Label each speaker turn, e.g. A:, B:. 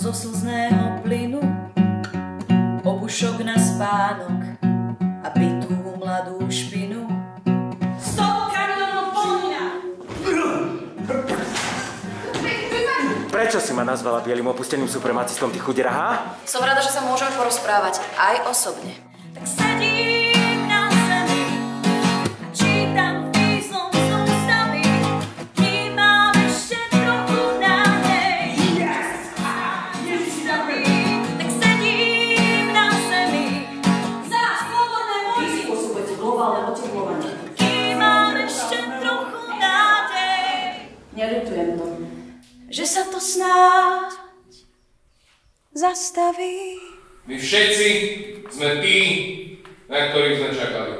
A: zo slzného plynu, obušok na spánok a bitú mladú špinu. Stop, Karolov, polňa!
B: Prečo si ma nazvala bielým opusteným supremacistom, ty chudera, ha?
C: Som rada, že sa môžeme porozprávať aj osobne.
A: Tak sedím na zemi a čítam písmo z ústavy, kým mám ešte trochu nádej. Yes! Tak sedím na zemi za slobodné moci.
C: Vy spôsobujete globálne oteplovanie.
A: Kým mám ešte trochu nádej,
C: Neľutujem to.
A: že sa to snáď zastaví.
D: My všetci sme tí, na ktorých sme čakali.